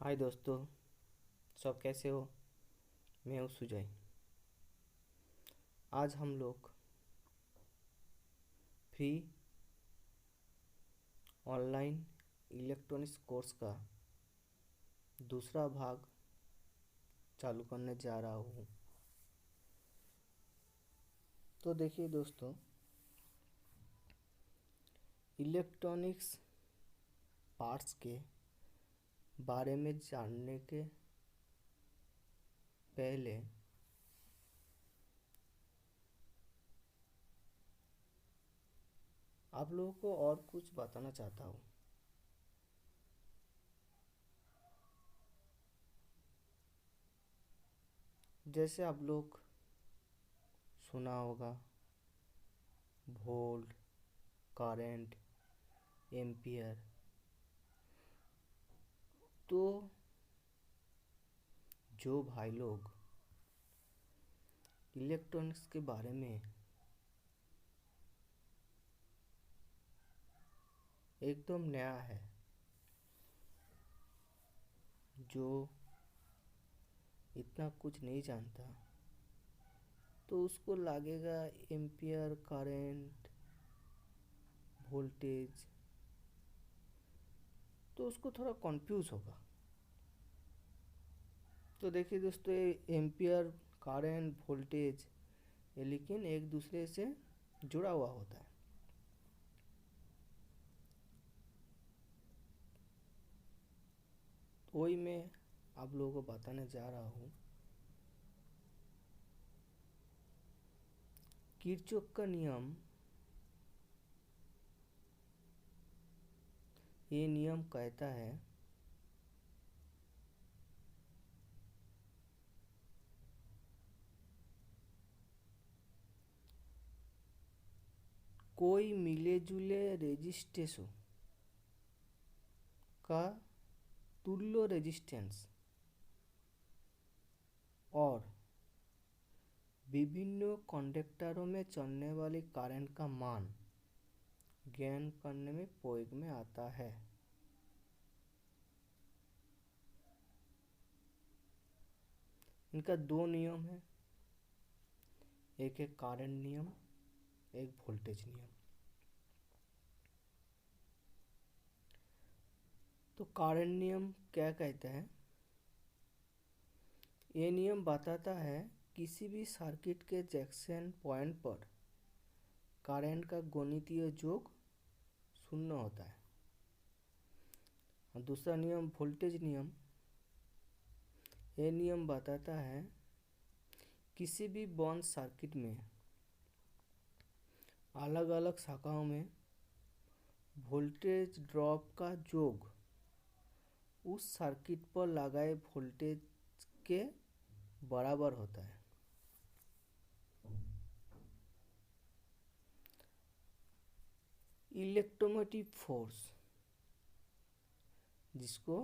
हाय दोस्तों, सब कैसे हो। मैं हूँ सुजय। आज हम लोग फ्री ऑनलाइन इलेक्ट्रॉनिक्स कोर्स का दूसरा भाग चालू करने जा रहा हूँ। तो देखिए दोस्तों, इलेक्ट्रॉनिक्स पार्ट्स के बारे में जानने के पहले आप लोगों को और कुछ बताना चाहता हूँ। जैसे आप लोग सुना होगा वोल्ट, करंट, एम्पियर। तो जो भाई लोग इलेक्ट्रॉनिक्स के बारे में एकदम नया है, जो इतना कुछ नहीं जानता, तो उसको लगेगा एम्पियर, करंट, वोल्टेज, तो उसको थोड़ा कंफ्यूज होगा। तो देखिए दोस्तों, ये एम्पियर, करंट, वोल्टेज ये लेकिन एक दूसरे से जुड़ा हुआ होता है। तो वही मैं आप लोगों को बताने जा रहा हूँ। किरचॉफ का नियम, ये नियम कहता है कोई मिले जुले रेजिस्टेंस का तुल्य रेजिस्टेंस और विभिन्न कंडक्टरों में चलने वाली करंट का मान ज्ञान करने में प्रयोग में आता है। इनका दो नियम है, एक है करंट नियम, एक वोल्टेज नियम। तो करंट नियम क्या कहता है? ये नियम बताता है किसी भी सर्किट के जंक्शन पॉइंट पर करंट का गणितीय योग शून्य होता है। और दूसरा नियम वोल्टेज नियम, ये नियम बताता है किसी भी बंद सर्किट में अलग अलग शाखाओं में वोल्टेज ड्रॉप का योग उस सर्किट पर लगाए वोल्टेज के बराबर होता है। इलेक्ट्रोमोटिव फोर्स, जिसको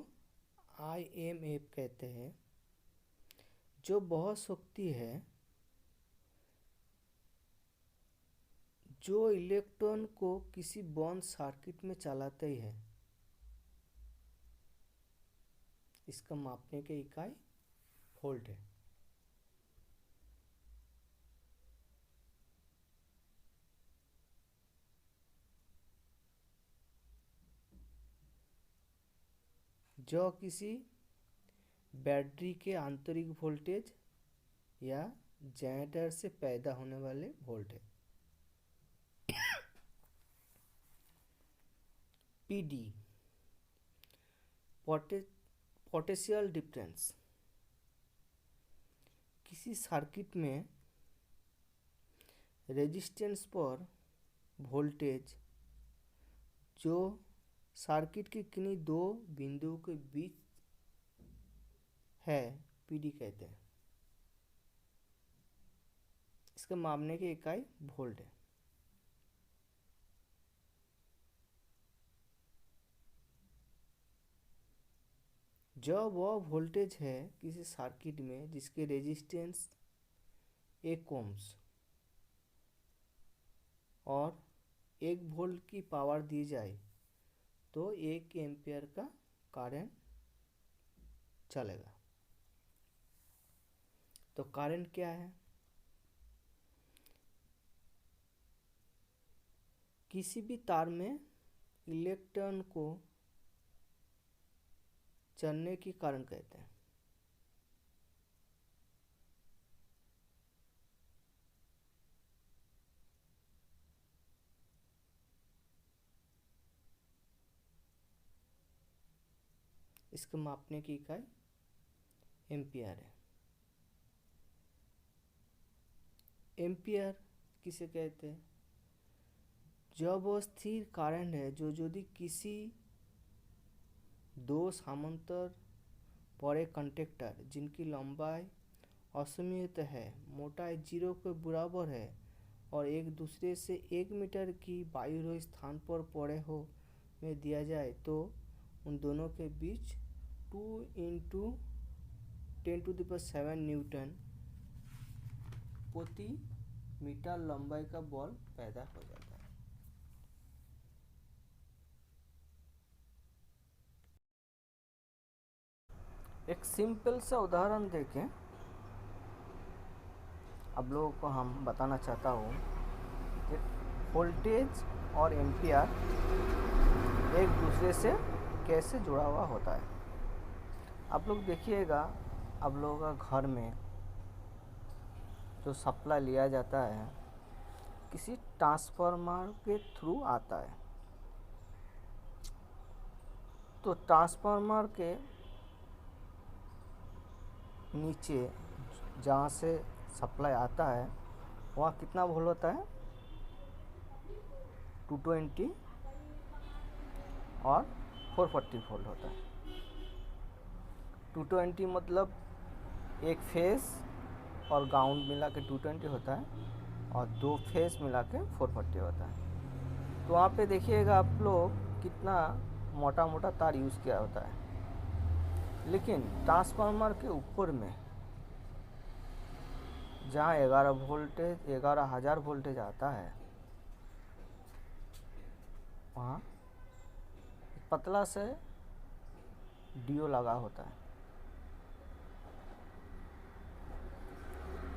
IMF कहते हैं, जो बहुत शक्ति है जो इलेक्ट्रॉन को किसी बंद सर्किट में चलाते ही है, इसका मापने की इकाई वोल्ट है। जो किसी बैटरी के आंतरिक वोल्टेज या जनरेटर से पैदा होने वाले वोल्ट है। PD, पोटेंशियल डिफरेंस, किसी सर्किट में रेजिस्टेंस पर वोल्टेज जो सर्किट के किन्हीं दो बिंदुओं के बीच है, PD कहते हैं। इसका मापने की इकाई वोल्ट है। जब वह वोल्टेज है किसी सर्किट में जिसके रेजिस्टेंस 1 ओम्स और 1 वोल्ट की पावर दी जाए, तो 1 एम्पियर का करंट चलेगा। तो करंट क्या है? किसी भी तार में इलेक्ट्रॉन को चलने की कारण कहते हैं। इसको मापने की इकाई एम्पियर है। एम्पियर किसे कहते हैं? जब वो स्थिर करंट है जो यदि किसी दो समांतर पड़े कंडक्टर जिनकी लंबाई असीमित है, मोटाई 0 के बराबर है और एक दूसरे से 1 मीटर की बाह्य स्थान पर पड़े हो में दिया जाए, तो उन दोनों के बीच 2 × 10⁷ न्यूटन प्रति मीटर लंबाई का बल पैदा हो जाता है। एक सिंपल सा उदाहरण देखें। आप लोगों को हम बताना चाहता हूँ कि वोल्टेज और एम्पियर एक दूसरे से कैसे जुड़ा हुआ होता है। आप लोग देखिएगा, आप लोगों का घर में जो सप्लाई लिया जाता है किसी ट्रांसफार्मर के थ्रू आता है। तो ट्रांसफार्मर के नीचे जहाँ से सप्लाई आता है वहाँ कितना वोल्ट होता है? 220 और 440 वोल्ट होता है। 220 मतलब एक फेस और ग्राउंड मिला के 220 होता है और दो फेस मिला के 440 होता है। तो वहाँ पे देखिएगा आप लोग कितना मोटा मोटा तार यूज़ किया होता है। लेकिन ट्रांसफार्मर के ऊपर में जहाँ 11,000 वोल्टेज आता है, वहाँ पतला से डीओ लगा होता है।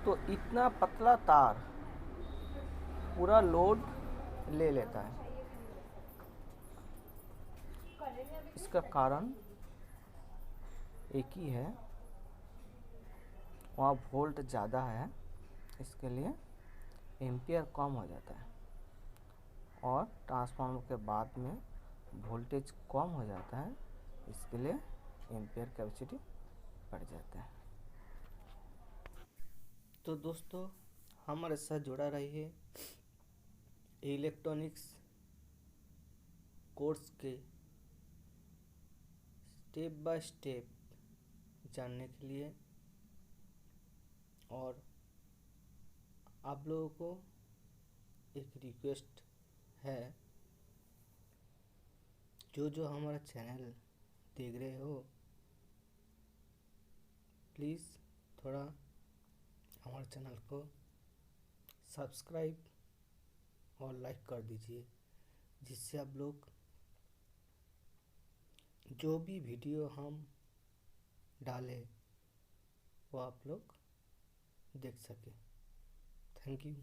तो इतना पतला तार पूरा लोड ले लेता है। इसका कारण एक ही है, वहाँ वोल्ट ज़्यादा है, इसके लिए एम्पियर कम हो जाता है और ट्रांसफार्मर के बाद में वोल्टेज कम हो जाता है, इसके लिए एम्पियर कैपेसिटी बढ़ जाता है। तो दोस्तों, हमारे साथ जुड़ा रहिए इलेक्ट्रॉनिक्स कोर्स के स्टेप बाय स्टेप जानने के लिए। और आप लोगों को एक रिक्वेस्ट है, जो हमारा चैनल देख रहे हो, प्लीज़ थोड़ा हमारे चैनल को सब्सक्राइब और लाइक कर दीजिए, जिससे आप लोग जो भी वीडियो हम डालें वो आप लोग देख सकें। Thank you.